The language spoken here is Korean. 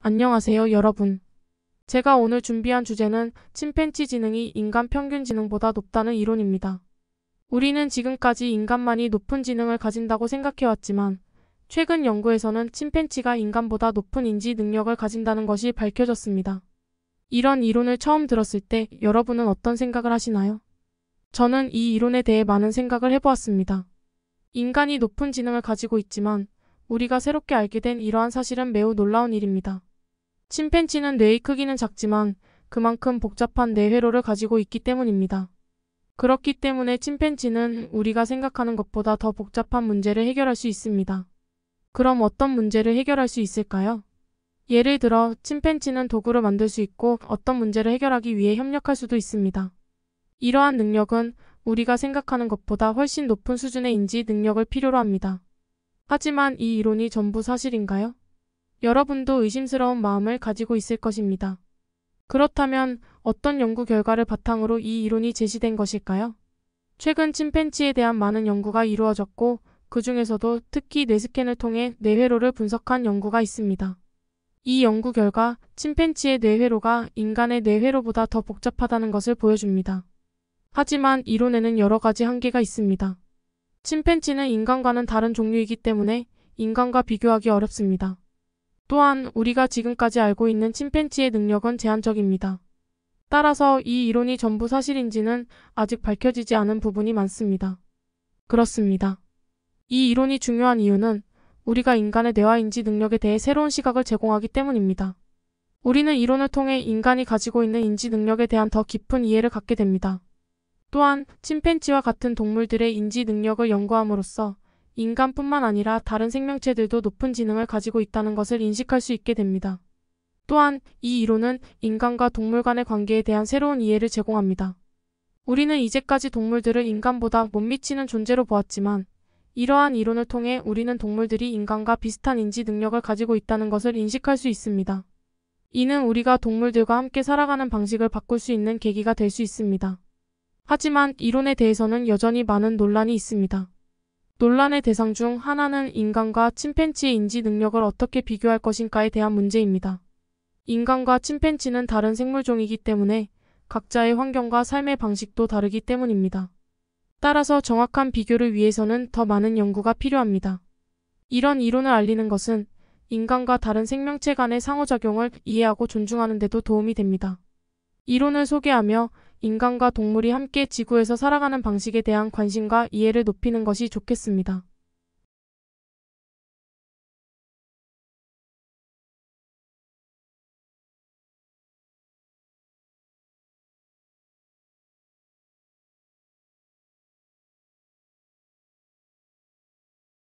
안녕하세요, 여러분. 제가 오늘 준비한 주제는 침팬지 지능이 인간 평균 지능보다 높다는 이론입니다. 우리는 지금까지 인간만이 높은 지능을 가진다고 생각해왔지만, 최근 연구에서는 침팬지가 인간보다 높은 인지 능력을 가진다는 것이 밝혀졌습니다. 이런 이론을 처음 들었을 때 여러분은 어떤 생각을 하시나요? 저는 이 이론에 대해 많은 생각을 해보았습니다. 인간이 높은 지능을 가지고 있지만, 우리가 새롭게 알게 된 이러한 사실은 매우 놀라운 일입니다. 침팬지는 뇌의 크기는 작지만 그만큼 복잡한 뇌 회로를 가지고 있기 때문입니다. 그렇기 때문에 침팬지는 우리가 생각하는 것보다 더 복잡한 문제를 해결할 수 있습니다. 그럼 어떤 문제를 해결할 수 있을까요? 예를 들어 침팬지는 도구를 만들 수 있고 어떤 문제를 해결하기 위해 협력할 수도 있습니다. 이러한 능력은 우리가 생각하는 것보다 훨씬 높은 수준의 인지 능력을 필요로 합니다. 하지만 이 이론이 전부 사실인가요? 여러분도 의심스러운 마음을 가지고 있을 것입니다. 그렇다면 어떤 연구 결과를 바탕으로 이 이론이 제시된 것일까요? 최근 침팬지에 대한 많은 연구가 이루어졌고 그 중에서도 특히 뇌스캔을 통해 뇌회로를 분석한 연구가 있습니다. 이 연구 결과 침팬지의 뇌회로가 인간의 뇌회로보다 더 복잡하다는 것을 보여줍니다. 하지만 이론에는 여러 가지 한계가 있습니다. 침팬지는 인간과는 다른 종류이기 때문에 인간과 비교하기 어렵습니다. 또한 우리가 지금까지 알고 있는 침팬지의 능력은 제한적입니다. 따라서 이 이론이 전부 사실인지는 아직 밝혀지지 않은 부분이 많습니다. 그렇습니다. 이 이론이 중요한 이유는 우리가 인간의 뇌와 인지 능력에 대해 새로운 시각을 제공하기 때문입니다. 우리는 이론을 통해 인간이 가지고 있는 인지 능력에 대한 더 깊은 이해를 갖게 됩니다. 또한 침팬지와 같은 동물들의 인지 능력을 연구함으로써 인간뿐만 아니라 다른 생명체들도 높은 지능을 가지고 있다는 것을 인식할 수 있게 됩니다. 또한 이 이론은 인간과 동물 간의 관계에 대한 새로운 이해를 제공합니다. 우리는 이제까지 동물들을 인간보다 못 미치는 존재로 보았지만 이러한 이론을 통해 우리는 동물들이 인간과 비슷한 인지 능력을 가지고 있다는 것을 인식할 수 있습니다. 이는 우리가 동물들과 함께 살아가는 방식을 바꿀 수 있는 계기가 될 수 있습니다. 하지만 이론에 대해서는 여전히 많은 논란이 있습니다. 논란의 대상 중 하나는 인간과 침팬지의 인지 능력을 어떻게 비교할 것인가에 대한 문제입니다. 인간과 침팬지는 다른 생물종이기 때문에 각자의 환경과 삶의 방식도 다르기 때문입니다. 따라서 정확한 비교를 위해서는 더 많은 연구가 필요합니다. 이런 이론을 알리는 것은 인간과 다른 생명체 간의 상호작용을 이해하고 존중하는 데도 도움이 됩니다. 이론을 소개하며 인간과 동물이 함께 지구에서 살아가는 방식에 대한 관심과 이해를 높이는 것이 좋겠습니다.